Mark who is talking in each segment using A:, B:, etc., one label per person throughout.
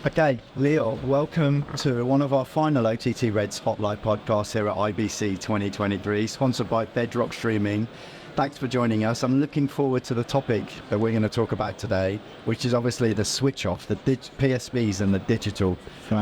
A: Okay, Leo, welcome to one of our final OTT Red Spotlight podcasts here at IBC 2023, sponsored by Bedrock Streaming. Thanks for joining us. I'm looking forward to the topic that we're going to talk about today, which is obviously the switch off, the PSBs and the digital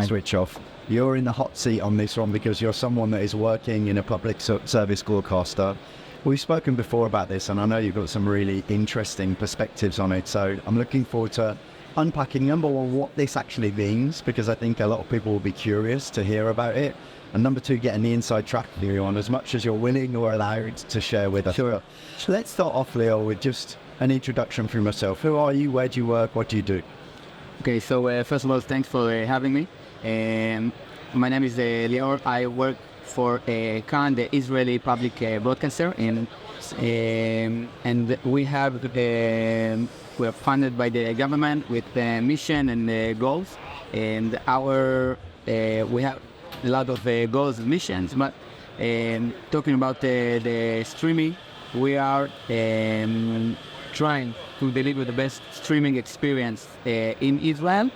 A: switch off. You're in the hot seat on this one because you're someone that is working in a public service broadcaster. We've spoken before about this, and I know you've got some really interesting perspectives on it. So I'm looking forward to unpacking, number one, what this actually means, because I think a lot of people will be curious to hear about it. And number two, getting the inside track view on as much as you're willing or allowed to share with us. Sure. So let's start off, Leo, with just an introduction from yourself. Who are you? Where do you work? What do you do?
B: Okay, so first of all, thanks for having me. My name is Leo. I work for Khan, the Israeli public broadcaster, and we're funded by the government with mission and goals, and we have a lot of goals and missions. But talking about the streaming, we are trying to deliver the best streaming experience in Israel,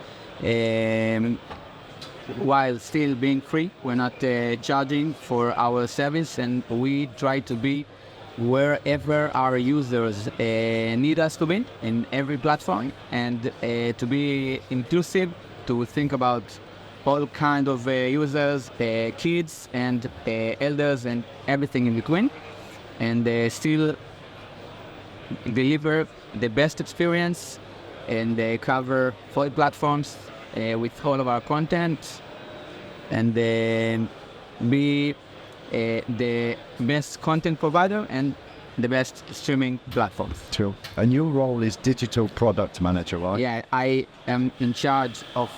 B: while still being free. We're not charging for our service, and we try to be wherever our users need us to be in every platform, and to be inclusive, to think about all kind of users, kids and elders and everything in between, and still deliver the best experience and cover 4 platforms with all of our content, and be the best content provider and the best streaming platforms.
A: True. And your role is digital product manager, right?
B: Yeah, I am in charge of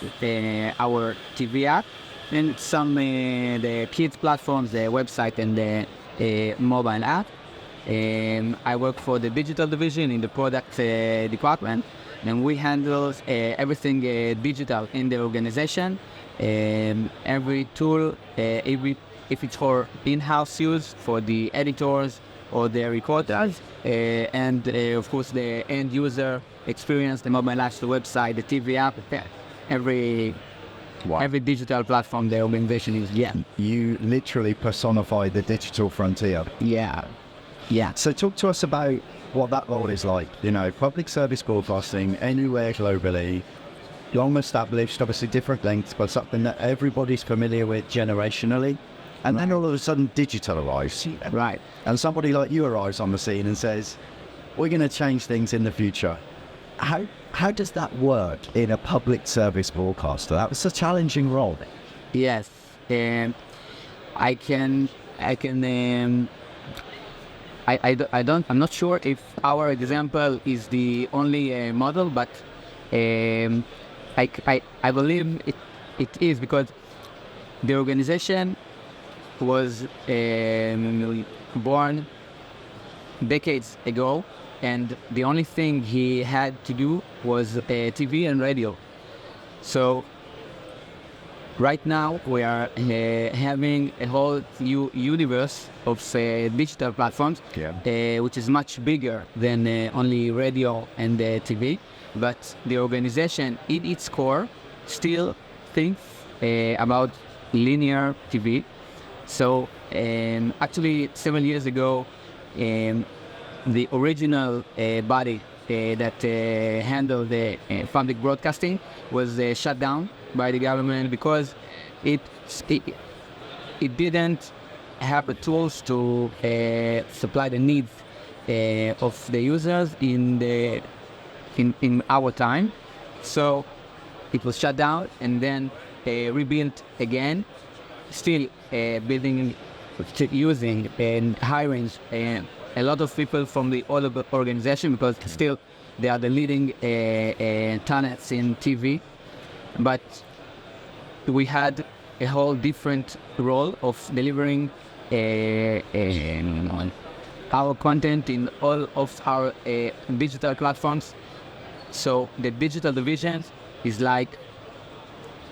B: our TV app and some the kids platforms, the website and the mobile app. I work for the digital division in the product department, and we handle everything digital in the organization. Every tool, if it's for in-house use for the editors or the reporters, and of course the end user experience, the mobile apps, the website, the TV app, every digital platform the organization is. Yeah.
A: You literally personify the digital frontier.
B: Yeah.
A: So talk to us about what that role is like. You know, public service broadcasting anywhere globally, long established, obviously different lengths, but something that everybody's familiar with generationally. And then all of a sudden digital arrives.
B: Right.
A: And somebody like you arrives on the scene and says, we're going to change things in the future. How does that work in a public service broadcaster? That was a challenging role.
B: Yes. I'm not sure if our example is the only model, but I believe it is, because the organization was born decades ago, and the only thing he had to do was TV and radio. So right now we are having a whole new universe of digital platforms, which is much bigger than only radio and TV. But the organization in its core still thinks about linear TV. So actually 7 years ago, the original body that handled the public broadcasting was shut down by the government because it didn't have the tools to supply the needs of the users in our time. So it was shut down and then rebuilt again, still building, using and hiring a lot of people from the other organization, because still they are the leading talents in TV. But we had a whole different role of delivering our content in all of our digital platforms. So the digital division is like,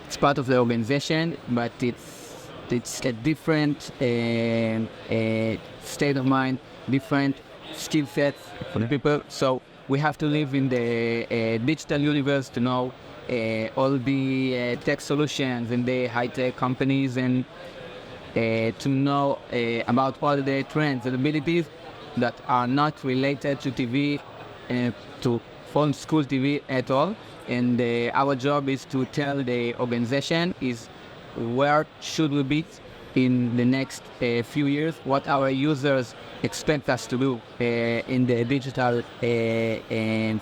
B: it's part of the organization, but it's a different state of mind, different skill sets for the people. So we have to live in the digital universe to know all the tech solutions in the high-tech companies, and to know about all the trends and abilities that are not related to TV, to phone school TV at all. And our job is to tell the organization is where should we be in the next few years, what our users expect us to do in the digital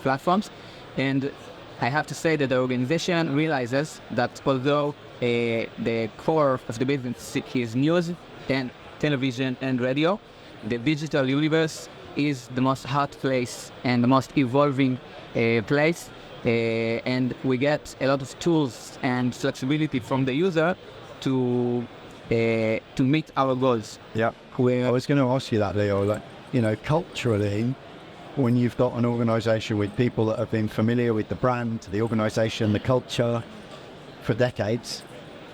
B: platforms. And I have to say that the organization realizes that although the core of the business is news and television and radio, the digital universe is the most hot place and the most evolving place. And we get a lot of tools and flexibility from the user to meet our goals.
A: Yeah, I was going to ask you that, Leo. Like, you know, culturally, when you've got an organisation with people that have been familiar with the brand, the organisation, the culture for decades,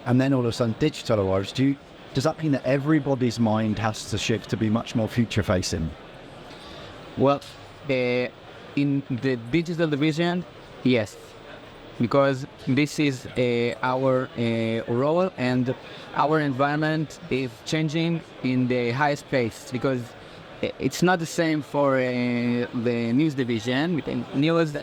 A: and then all of a sudden digital arrives, does that mean that everybody's mind has to shift to be much more future-facing?
B: Well, in the digital division, yes, because this is our role, and our environment is changing in the highest pace, because it's not the same for the news division. Within news,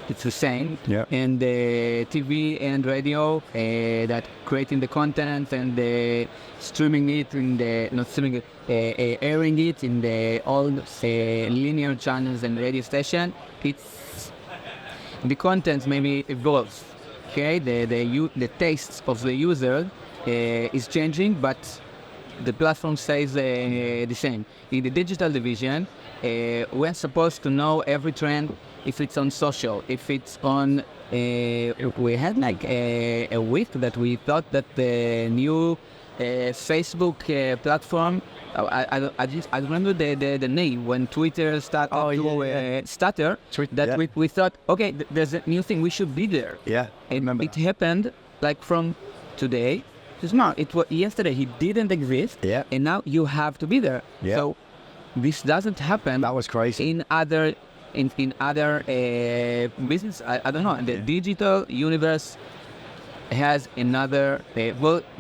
B: it's the same,
A: yeah.
B: And the TV and radio that creating the content and streaming it in the not streaming it, airing it in the old linear channels and radio station. It's the content maybe evolves. Okay, the tastes of the user is changing, but the platform stays the same. In the digital division, we're supposed to know every trend. If it's on social, if it's on, we had like a week that we thought that the new Facebook platform, I remember the name when Twitter started to stutter. We thought, okay, there's a new thing, we should be there.
A: Yeah, I remember.
B: It happened like from today. No, it was yesterday. He didn't exist.
A: Yeah.
B: And now you have to be there.
A: Yeah.
B: So this doesn't happen.
A: That was crazy.
B: In other business, I don't know. The digital universe has another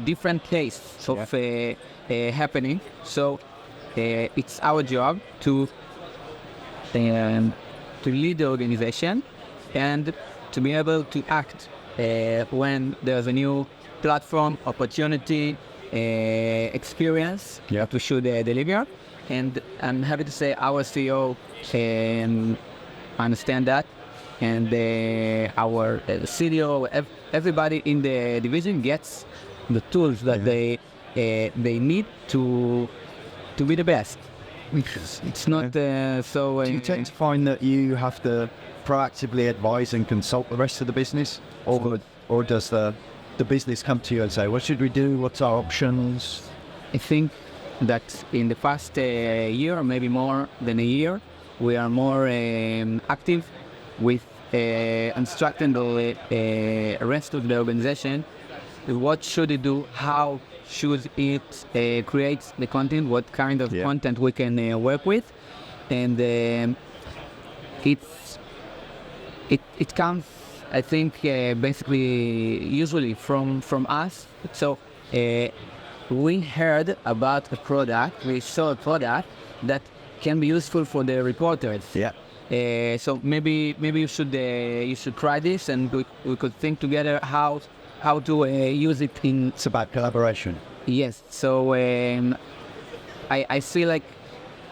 B: different case of happening. So it's our job to lead the organization and to be able to act when there's a new platform, opportunity, experience that we should deliver. And I'm happy to say our CEO understand that, and our CDO, everybody in the division gets the tools that they need to be the best. It's not so.
A: Do you tend to find that you have to proactively advise and consult the rest of the business, or does the business come to you and say, what should we do? What's our options?
B: I think that in the past year, maybe more than a year, we are more active with instructing the rest of the organization. What should it do? How should it create the content? What kind of content we can work with? And it comes, I think, basically usually from us. So we heard about a product, we saw a product that can be useful for the reporters.
A: Yeah.
B: So maybe you should try this, and we could think together how to use it in.
A: It's about collaboration.
B: Yes. So I feel like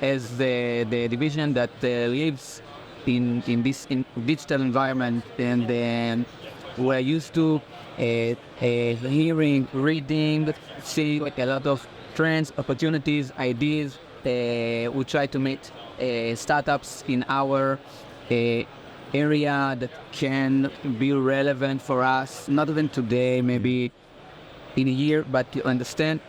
B: as the division that lives in this digital environment, and we're used to hearing, reading, seeing like a lot of trends, opportunities, ideas. We try to meet startups in our area that can be relevant for us, not even today, maybe in a year, but to understand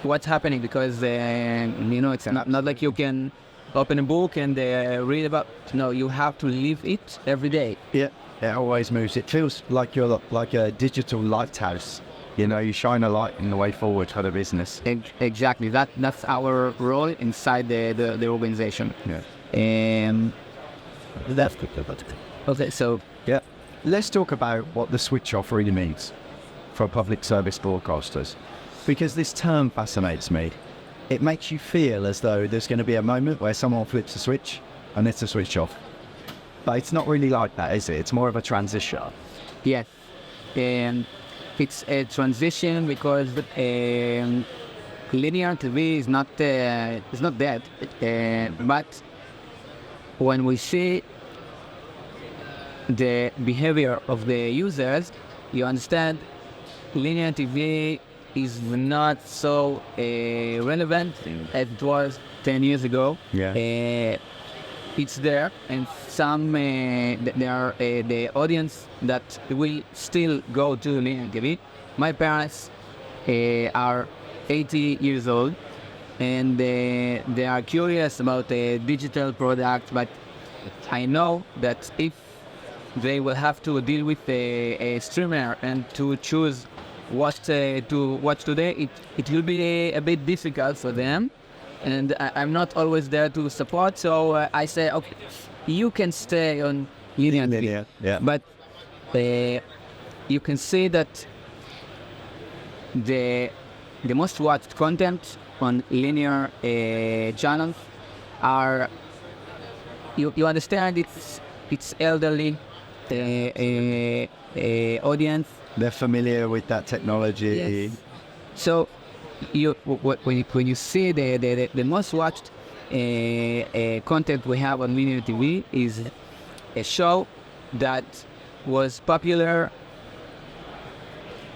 B: what's happening, because it's not like you can open a book and read about. No, you have to live it every day.
A: Yeah, it always moves. It feels like you're like a digital lighthouse. You shine a light in the way forward for the business.
B: Exactly. That's our role inside the organization.
A: Yeah.
B: That's okay. So
A: Yeah. Let's talk about what the switch off really means for public service broadcasters, because this term fascinates me. It makes you feel as though there's going to be a moment where someone flips a switch and it's a switch off. But it's not really like that, is it? It's more of a transition.
B: yes, it's a transition because linear TV is not dead, but when we see the behavior of the users, you understand linear TV is not so relevant as it was 10 years ago.
A: Yeah.
B: It's there, and some there are the audience that will still go to linear TV. My parents are 80 years old, and they are curious about the digital product, but I know that if they will have to deal with a streamer and to choose what to watch today, it will be a bit difficult for them. And I'm not always there to support, so I say, okay, you can stay on linear TV.
A: Yeah.
B: But you can see that the most watched content on linear channels are, you understand, it's elderly audience.
A: They're familiar with that technology.
B: Yes. So when you see the most watched content we have on linear TV is a show that was popular,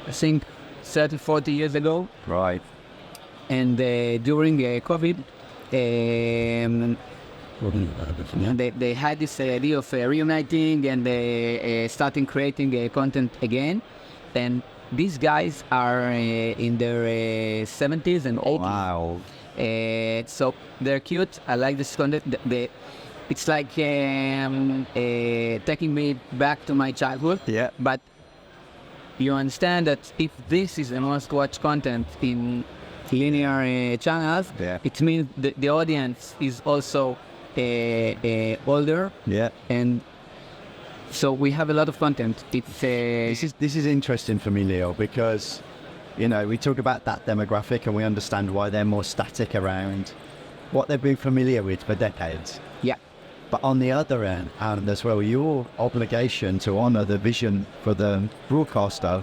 B: I think 30, 40 years ago.
A: Right.
B: And during COVID, they had this idea of reuniting and starting creating content again. And these guys are in their 70s and 80s.
A: Wow.
B: So they're cute. I like this content. It's like taking me back to my childhood.
A: Yeah.
B: But you understand that if this is the most watched content in linear channels,
A: Yeah.
B: it means the audience is also older.
A: Yeah.
B: And so we have a lot of content.
A: This is interesting for me, Leo, because we talk about that demographic and we understand why they're more static around what they've been familiar with for decades.
B: Yeah.
A: But on the other end, and as well, your obligation to honour the vision for the broadcaster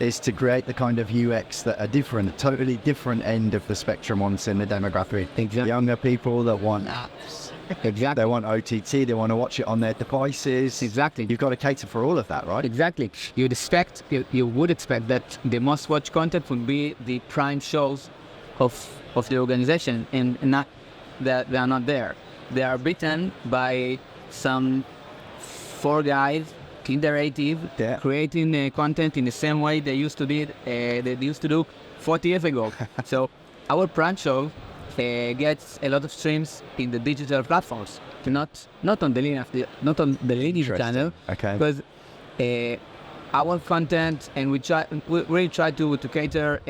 A: is to create the kind of UX that are different, totally different end of the spectrum wants in the demographic.
B: Exactly.
A: Younger people that want apps.
B: Exactly.
A: They want OTT, they want to watch it on their devices.
B: Exactly.
A: You've got to cater for all of that, right?
B: Exactly. You would expect that the most watched content would be the prime shows of the organization, and not that they are not there. They are beaten by some 4 guys in their 80s,
A: Yeah.
B: creating content in the same way they used to do 40 years ago. So our prime show gets a lot of streams in the digital platforms, not on the linear channel.
A: Okay.
B: Because our content, and we really try to cater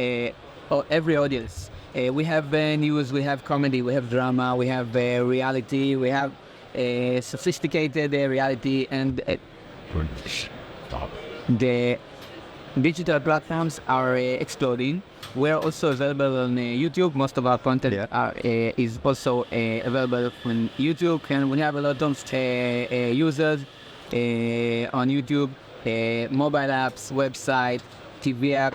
B: every audience. We have news, we have comedy, we have drama, we have reality, we have sophisticated reality, and the digital platforms are exploding. We're also available on YouTube. Most of our content is also available on YouTube, and we have a lot of users on YouTube, mobile apps, website, TV app.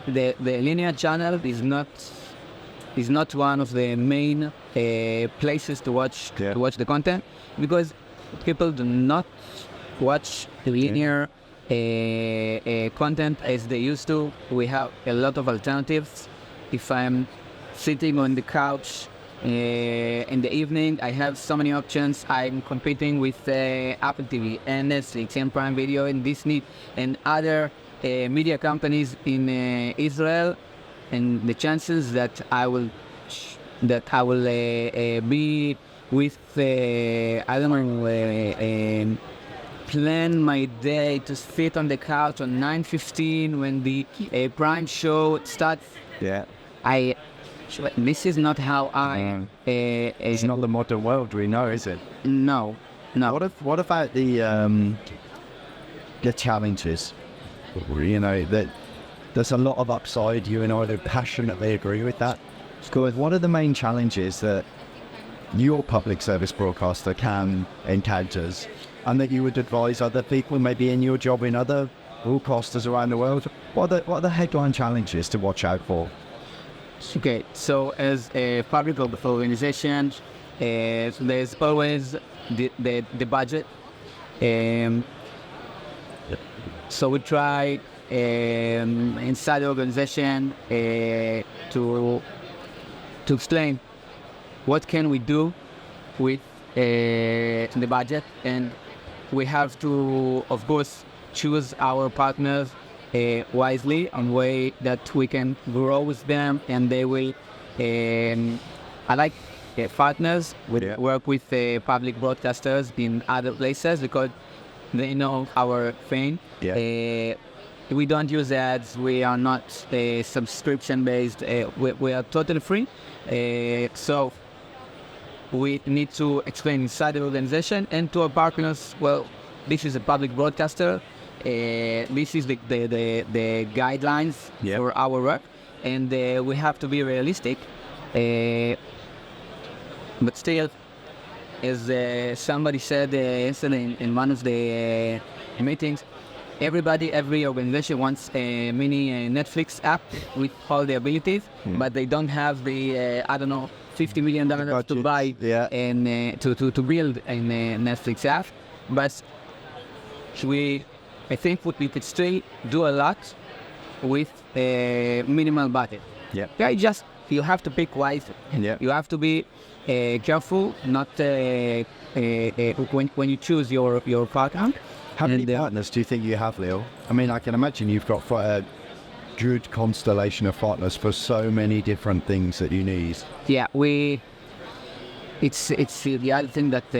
B: The linear channel is not one of the main places to watch the content, because people do not watch linear content as they used to. We have a lot of alternatives. If I'm sitting on the couch in the evening, I have so many options. I'm competing with Apple TV and Netflix and Prime Video and Disney and other media companies in Israel, and the chances that I will be with I don't know, plan my day to sit on the couch on 9:15 when the Prime show starts.
A: Yeah.
B: This is not how
A: It's not the modern world we know, is it?
B: No.
A: What about the challenges? You know, that there's a lot of upside. You and I would passionately agree with that. So what are the main challenges that your public service broadcaster can encounter, and that you would advise other people, maybe in your job in other broadcasters around the world? What are the headline challenges to watch out for?
B: Okay, so as a public organization, there's always the budget. So we try inside the organization to explain what can we do with the budget, and we have to, of course, choose our partners wisely in a way that we can grow with them, and they will. I like partners. Work with public broadcasters in other places because they know our fame. We don't use ads. We are not subscription based. We are totally free. So we need to explain inside the organization and to our partners, well, this is a public broadcaster. This is the guidelines for our work, and we have to be realistic. But still, as somebody said yesterday in one of the meetings, every organization wants a mini Netflix app with all the abilities, but they don't have the $50 million to buy and to build a Netflix app. But I think we could still do a lot with a minimal budget. You have to pick wisely. You have to be careful, not when you choose your partner.
A: How many partners do you think you have, Leo? I mean, I can imagine you've got quite a good constellation of partners for so many different things that you need.
B: Yeah, it's the other thing that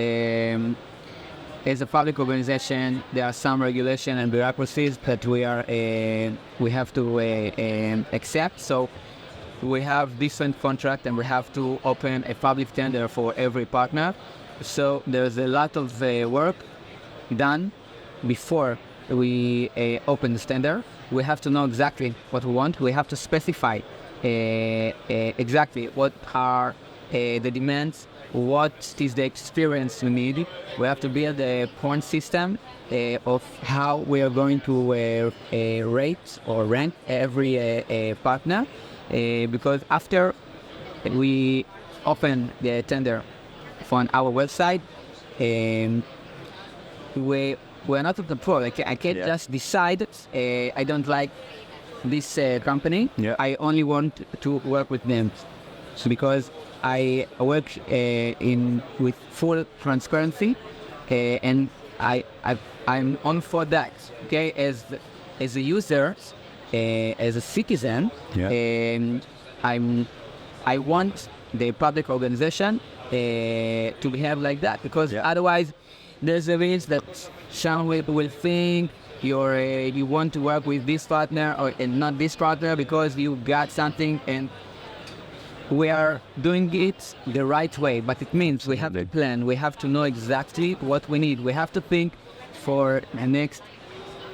B: as a public organization, there are some regulation and bureaucracies that we have to accept. So we have different contract, and we have to open a public tender for every partner. So there's a lot of work done before we open the tender. We have to know exactly what we want. We have to specify exactly what are the demands, what is the experience we need. We have to build a point system of how we are going to rate or rank every partner, because after we open the tender on our website, we're not in control. I can't just decide I don't like this company. I only want to work with them. So because I work with full transparency, and I'm on for that. Okay, as a user, as a citizen, I want the public organization to behave like that, because otherwise there's a risk that someone will think you want to work with this partner and not this partner because you got something, and we are doing it the right way. But it means we have to plan. We have to know exactly what we need. We have to think for the next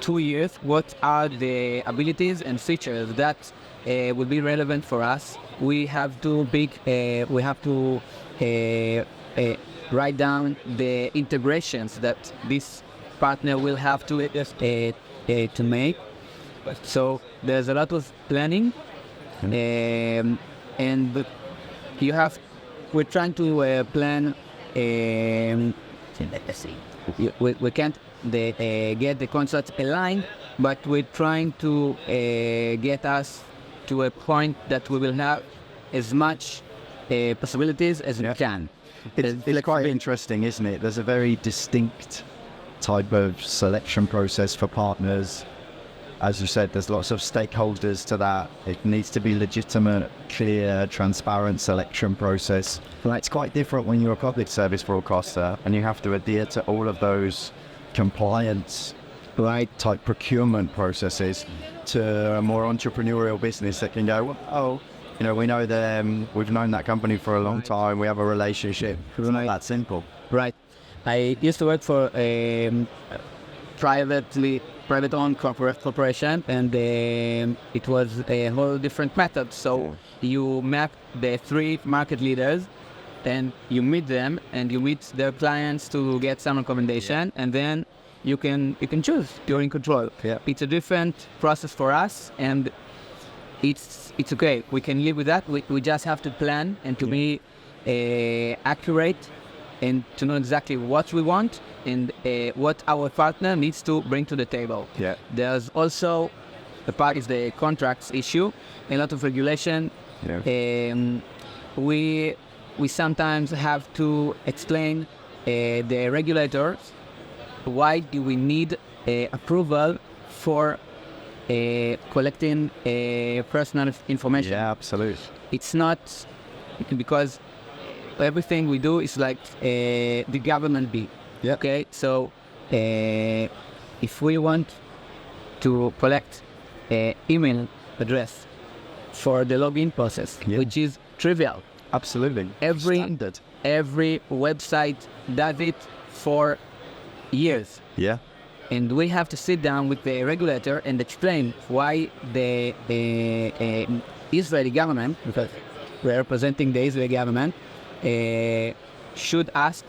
B: 2 years what are the abilities and features that will be relevant for us. We have to write down the integrations that this partner will have to make. So there's a lot of planning, and we're trying to plan. We can't get the contracts aligned, but we're trying to get us to a point that we will have as much possibilities as we can.
A: It's quite interesting, isn't it? There's a very distinct type of selection process for partners. As you said, there's lots of stakeholders to that. It needs to be legitimate, clear, transparent selection process. It's quite different when you're a public service broadcaster and you have to adhere to all of those compliance type procurement processes to a more entrepreneurial business that can go, oh, You know, we know them. We've known that company for a long time. We have a relationship. It's not that simple.
B: Right. I used to work for a private-owned corporation, and it was a whole different method. So you map the 3 market leaders, and you meet them, and you meet their clients to get some recommendation, and then you can choose. You're in control.
A: Yeah.
B: It's a different process for us, and it's okay. We can live with that. We just have to plan and to be accurate, and to know exactly what we want and what our partner needs to bring to the table.
A: Yeah.
B: There's also the part is the contracts issue, a lot of regulation.
A: Yeah.
B: We sometimes have to explain the regulators why do we need approval for collecting personal information.
A: Yeah, absolutely.
B: It's not because everything we do is like the government be.
A: Yeah.
B: Okay, so if we want to collect email address for the login process, which is trivial.
A: Absolutely.
B: Standard. Every website does it for years.
A: Yeah.
B: And we have to sit down with the regulator and explain why the Israeli government, because we're representing the Israeli government, should ask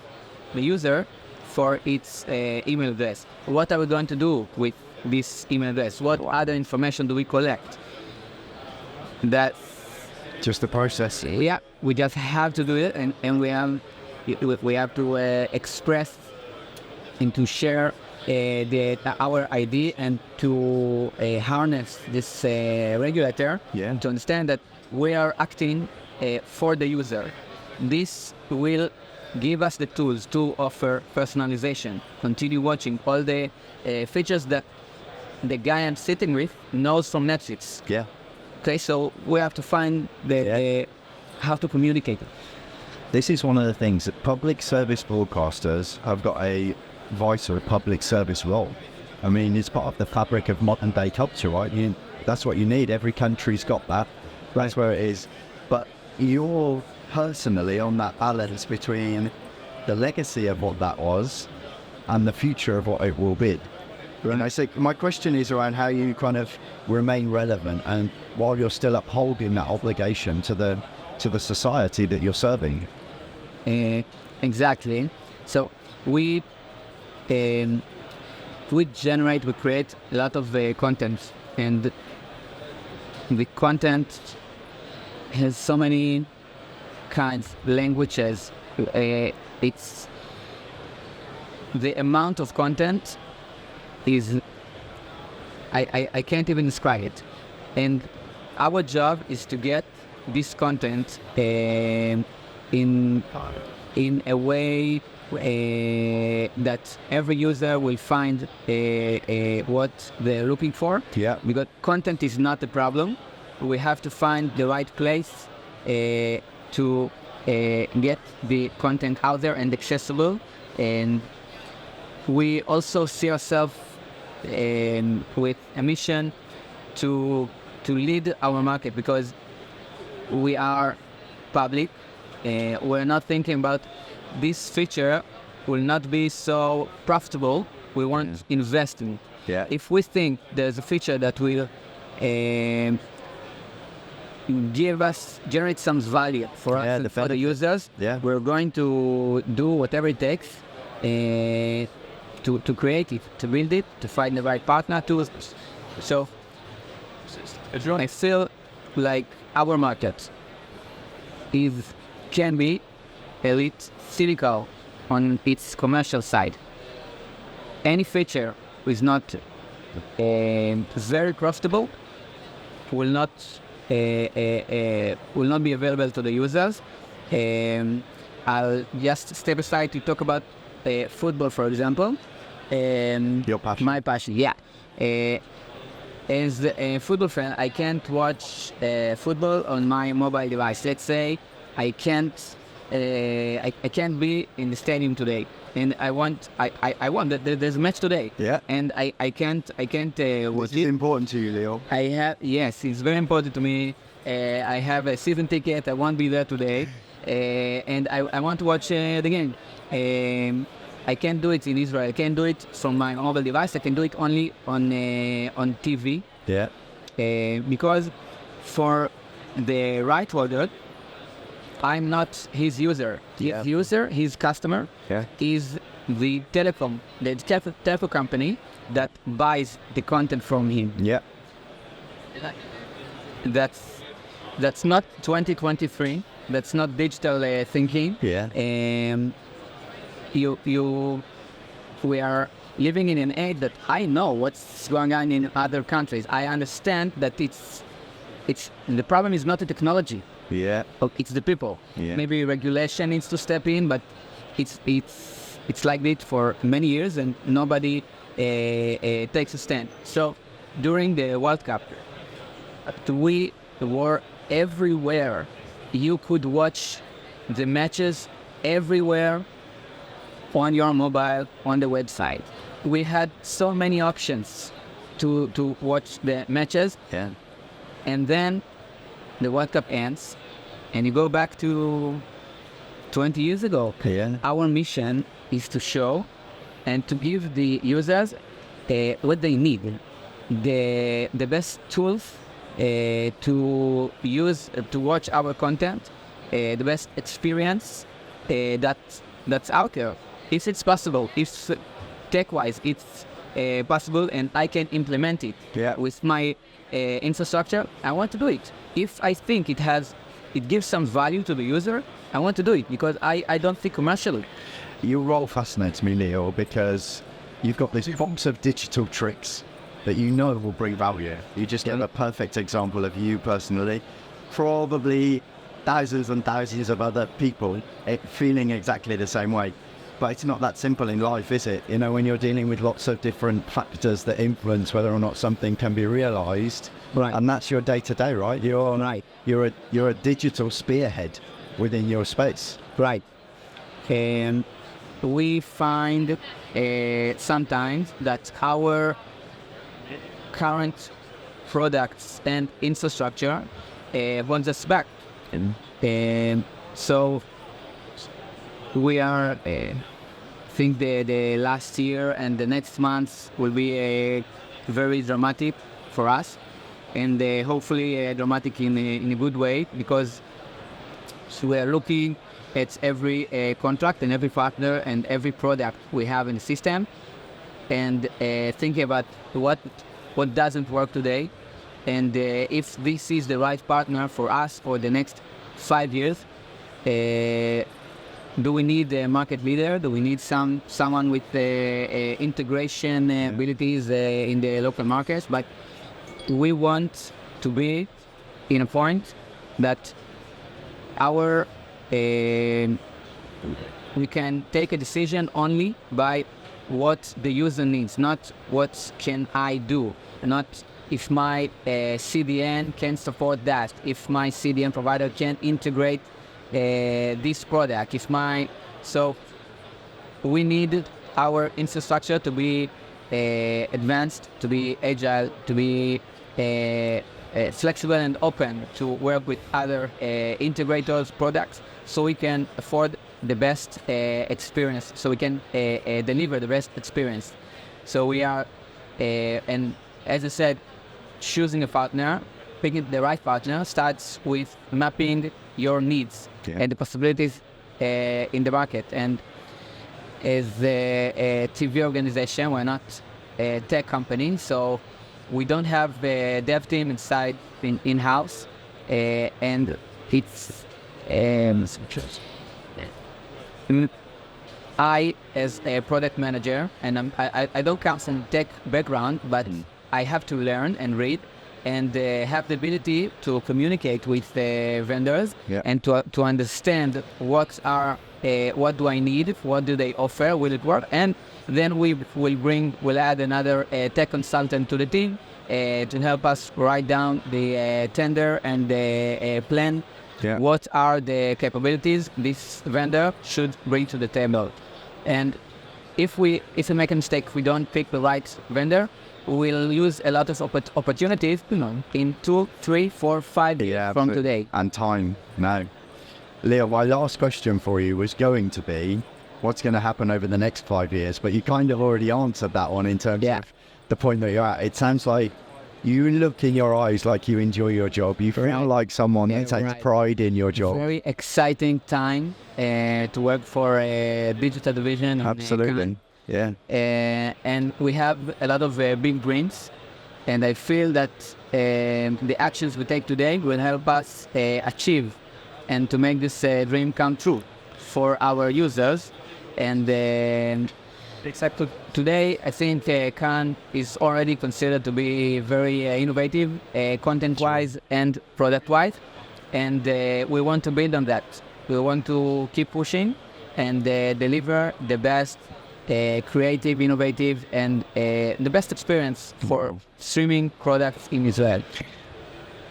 B: the user for its email address. What are we going to do with this email address? What other information do we collect? That's
A: just the process.
B: Yeah, we just have to do it, and we have to express and to share our ID and to harness this regulator to understand that we are acting for the user. This will give us the tools to offer personalization, continue watching all the features that the guy I'm sitting with knows from Netflix.
A: Yeah.
B: Okay, so we have to find how to communicate it.
A: This is one of the things that public service broadcasters have got a vital public service role. I mean, it's part of the fabric of modern day culture, right? That's what you need. Every country's got that. That's where it is. But you're personally on that balance between the legacy of what that was and the future of what it will be. And I say, my question is around how you kind of remain relevant and while you're still upholding that obligation to the society that you're serving.
B: Exactly. So we create a lot of content, and the content has so many kinds, languages. It's the amount of content is I can't even describe it, and our job is to get this content in a way that every user will find what they're looking for.
A: Yeah.
B: Because content is not the problem. We have to find the right place to get the content out there and accessible. And we also see ourselves with a mission to lead our market, because we are public. We're not thinking about this feature will not be so profitable. We want to invest in it.
A: Yeah.
B: If we think there's a feature that will generate some value for us and for the users, we're going to do whatever it takes to create it, to build it, to find the right partner to. So I feel like our market can be elite, cynical on its commercial side. Any feature is not very profitable will not be available to the users. I'll just step aside to talk about football, for example.
A: Your passion.
B: My passion, yeah. As a football fan, I can't watch football on my mobile device. Let's say I can't be in the stadium today, and I want that there's a match today.
A: Yeah.
B: And I can't watch
A: Which
B: it.
A: is important to you, Leo.
B: Yes, it's very important to me I have a season ticket. I won't be there today, and I want to watch the game. I can't do it in Israel. I can't do it from my mobile device. I can do it only on TV.
A: Yeah.
B: Because for the right holder, I'm not his user. His user, his customer, is the telecom, the telco company that buys the content from him.
A: Yeah.
B: That's not 2023. That's not digital thinking.
A: Yeah.
B: We are living in an age that I know what's going on in other countries. I understand that it's the problem is not the technology.
A: Yeah.
B: It's the people.
A: Yeah.
B: Maybe regulation needs to step in, but it's like this for many years, and nobody takes a stand. So during the World Cup, we were everywhere. You could watch the matches everywhere on your mobile, on the website. We had so many options to watch the matches.
A: Yeah.
B: And then the World Cup ends, and you go back to 20 years ago.
A: Yeah.
B: Our mission is to show and to give the users what they need, the best tools to use to watch our content, the best experience that's out there. If it's possible, if tech-wise it's possible, and I can implement it with my infrastructure, I want to do it. If I think it gives some value to the user, I want to do it because I don't think commercially.
A: Your role fascinates me, Leo, because you've got this box of digital tricks that you know will bring value. You just gave a perfect example of you personally. Probably thousands and thousands of other people feeling exactly the same way. But it's not that simple in life, is it? You know, when you're dealing with lots of different factors that influence whether or not something can be realized.
B: Right.
A: And that's your day-to-day, right? You're a digital spearhead within your space.
B: Right. And we find sometimes that our current products and infrastructure wants us back. And so we are, think the last year and the next months will be very dramatic for us, and hopefully dramatic in a good way, because we are looking at every contract and every partner and every product we have in the system, and thinking about what doesn't work today, and if this is the right partner for us for the next 5 years. Do we need a market leader? Do we need someone with integration abilities in the local markets? But we want to be in a point that we can take a decision only by what the user needs, not what can I do, not if my CDN can support that, if my CDN provider can integrate this product, so we need our infrastructure to be advanced, to be agile, to be flexible and open to work with other integrators products, so we can afford the best experience, so we can deliver the best experience. So we are, and as I said, choosing a partner, picking the right partner starts with mapping your needs and the possibilities in the market. And as a TV organization, we're not a tech company, so we don't have a dev team inside in-house, and it's I, as a product manager, and I don't come from tech background, but I have to learn and read and have the ability to communicate with the vendors and to understand what do I need, what do they offer, will it work, and then we'll add another tech consultant to the team to help us write down the tender and the plan. What are the capabilities this vendor should bring to the table? And if we make a mistake, we don't pick the right vendor, we'll use a lot of opportunities in 2, 3, 4, 5 years from today.
A: And time now. Leo, my last question for you was going to be, what's going to happen over the next 5 years? But you kind of already answered that one in terms of the point that you're at. It sounds like you look in your eyes like you enjoy your job. You feel like someone that takes pride in your job.
B: Very exciting time to work for a digital division.
A: Absolutely. Yeah.
B: And we have a lot of big dreams. And I feel that the actions we take today will help us achieve and to make this dream come true for our users. And except today, I think Khan is already considered to be very innovative, content-wise and product-wise. And we want to build on that. We want to keep pushing and deliver the best creative, innovative, and the best experience for streaming products in Israel.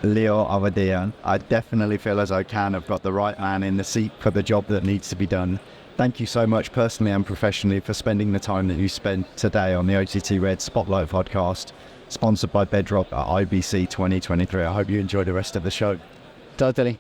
A: Leo Avadian, I definitely feel as I have got the right man in the seat for the job that needs to be done. Thank you so much personally and professionally for spending the time that you spent today on the OTT Red Spotlight podcast, sponsored by Bedrock at IBC 2023. I hope you enjoy the rest of the show.
B: Totally.